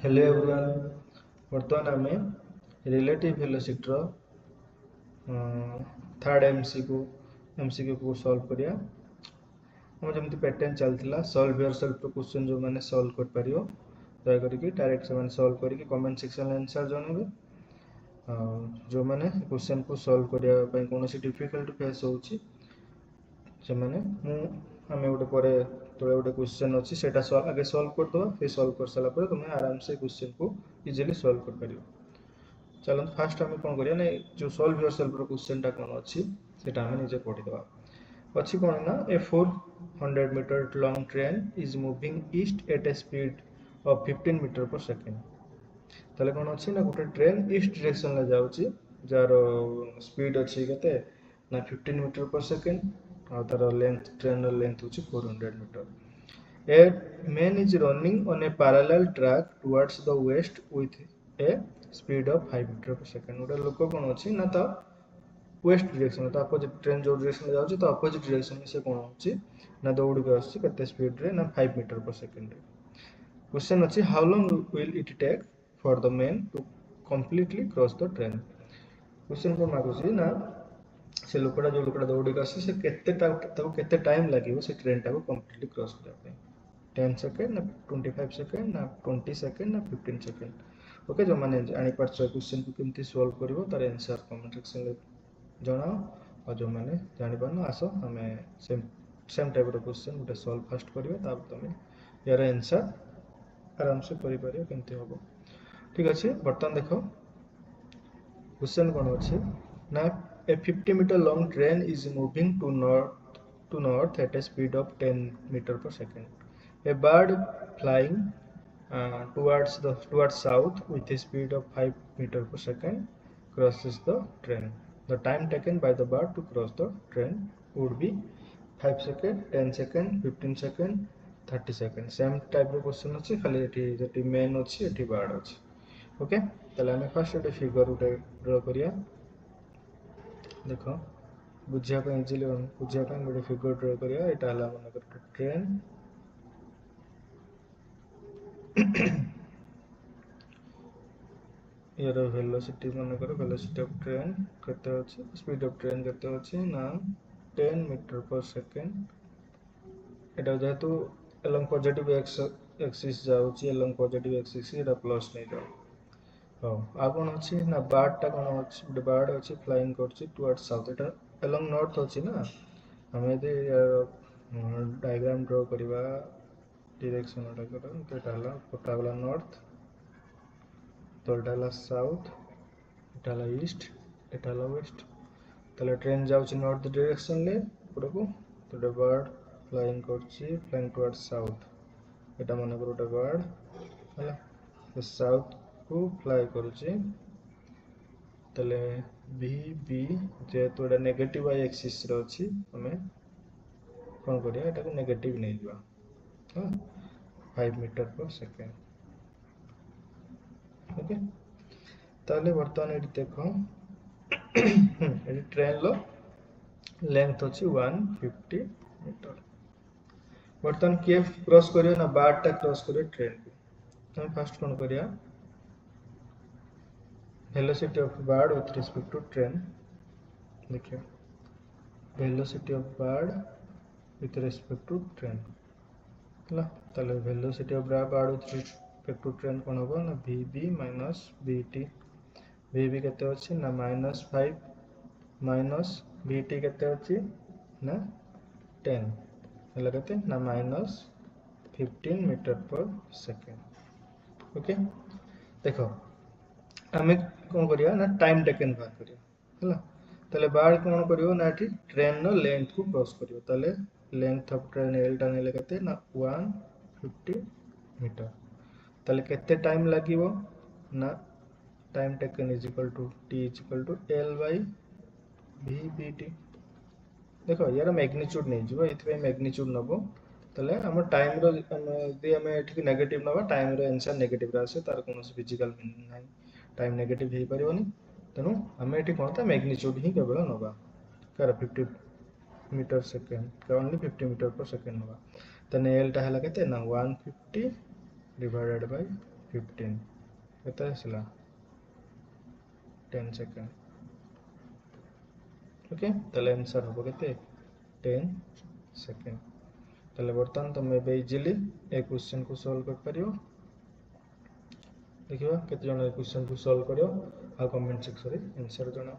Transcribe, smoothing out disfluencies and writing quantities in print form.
Hello everyone बर्तमान आम relative velocity third MCQ को सॉल्व करिया हम जमी पैटर्न चलता सॉल्व योरसेल्फ क्वेश्चन जो मैंने सॉल्व कर पारियो दया करके डायरेक्ट से सॉल्व करके कमेंट सेक्शन आंसर जनइबे जो मैंने क्वेश्चन को सॉल्व करने कौन डिफिकल्ट फेस होची से मैंने आम गोटे तले गोटे क्वेश्चन अच्छी से आगे सॉल्व करदे फिर सॉल्व कर सारा तुम्हें आराम से क्वेश्चन को इजिली सॉल्व कर पारियो। चलो फास्ट आम कौन करिया ना जो सॉल्व योरसेल्फ क्वेश्चन टा कौन अच्छी सेटा आम निजे पढ़ीदे अच्छी कौन ना a 400 metre long train is moving east at a speed of 15 metre per second ताले कौन अच्छी ना गोटे ट्रेन ईस्ट डायरेक्शन में जाउची जार स्पीड अच्छी केते ना 15 मीटर पर सेकेंड और तार लेंथ ट्रेन लेंथ होची 400 metre a man is running on a parallel track towards the west with a speed of 5 metre per second गोटे लोक कौन अच्छी ना तो वेस्ट डायरेक्शन तो अपोजिट ट्रेन जो डायरेक्शन में जाउची तो अपोजिट डायरेक्शन में से कौन होची ना दौड़ के आछी केते स्पीड रे ना 5 मीटर पर सेकेंड रे क्वेश्चन अच्छी how long will it take for the man to completely cross the train question को मागुची ना से लोकटा जो लोकटा दौड़ के आछी से केते टाइम लागिवो से ट्रेन टा को कंप्लीटली क्रॉस करबा 10 सेकंड ना 25 सेकंड ना 20 सेकंड ना 15 सेकंड ओके जो माने जानि पारछ क्वेश्चन को केमती सॉल्व करिवो तार आंसर कमेंट सेक्शन में जणाओ और जो मैंने जानि पारनो आसो हमें सेम टाइप रो क्वेश्चन गोटे सॉल्व फास्ट करिवो तार तुम यार आंसर आराम से करि पारियो केमती होबो ठीक अछि बर्तमान देखो क्वेश्चन कौन अच्छे ना a 50 metre long train is moving to north at a speed of 10 metre per second a bird flying towards south with a speed of 5 meter per second crosses the train. The time taken by the bird to cross the train would be 5 second, 10 second, 15 second, 30 second. Same type of question अच्छी खाली ये main अच्छी ये bird अच्छी okay ताले हमें first ये figure उठे ड्रा करिया देखो बुझिया पे इजीली बुझिया पे गोटे फिगर ड्रा करिया एटा हला मन कर ट्रेन यार वेलोसिटी मन कर वेलोसिटी ऑफ ट्रेन केते अछि स्पीड ऑफ ट्रेन केते अछि ना 10 मीटर पर सेकंड एटा जेतु एलोंग पॉजिटिव एक्सिस जाउची एलोंग पॉजिटिव एक्सिस एटा प्लस नै जाउ हो आ कोन अछि ना बर्ड टा कोन अछि गोटे बर्ड अछि फ्लाइंग करछि टुवर्ड्स साउथ एटा एलोंग नॉर्थ अछि ना हमें यदि डायग्राम ड्रा करबा डायरेक्शन एटा करो तो एटा हला पटा वाला नॉर्थ तो एटा हला साउथ एटा हला ईस्ट एटा हला वेस्ट ताले ट्रेन जाउछि नॉर्थ डायरेक्शन ले पुरको तो एटा बर्ड फ्लाइंग करछि फ्लाइंग टुवर्ड्स साउथ एटा मन कर ओटा बर्ड हला तो साउथ को फ्लाई करछि ताले बी बी जेतु एटा नेगेटिव आई एक्सिस रे अछि हमें कोन करिया एटा को नेगेटिव नै दिबा हां 5 मीटर पर सेकेंड ओके ताले वर्तमान एटी देखो एटी ट्रेन लो लेंथ अछि 150 मीटर वर्तमान के क्रॉस करियो ना बार टा क्रॉस करियो ट्रेन को हम फर्स्ट कोन करिया velocity of bird with respect to train देखियो velocity of bird with respect to train हला ताले velocity of bird with respect to train कोन होबो ना vb माइनस vt vb केते अछि ना -5 माइनस vt केते अछि ना 10 हला केते ना -15 मीटर पर सेकेंड ओके देखो हमें कोन करिया ना टाइम टेकन बात करिया हला ताले बार कोन करियो ना ट्रेन नो लेंथ को क्रॉस करियो ताले लेंथ ऑफ ट्रेन एल टा नेले केते ना 150 मीटर ताले केते टाइम लागिवो ना time taken is equal to t is equal to l by v bt देखो यार मैग्नीट्यूड नै जिवो एथि मैग्नीट्यूड नबो ताले हम टाइम रो यदि हम एठी नेगेटिव नबा टाइम रो आंसर नेगेटिव रासे तार कोनोस फिजिकल मीनिंग नै टाइम नेगेटिव हे परियोनी तनु हम एठी कोनता मैग्नीट्यूड ही केवल नबा कर 50 मीटर सेकेंड का ओनली 50 मीटर पर सेकेंड नबा तने l टा हला केते ना 150 डिवाइडेड बाय 15 केते आसला 10 सेकंड ओके ताले आंसर हो केते 10 सेकंड ताले बर्तमान तुम इजिली ए क्वेश्चन को सॉल्व कर परियो देखिबा केते जण ए क्वेश्चन को सॉल्व करियो आ कमेंट सेक्शन रे आंसर जणा।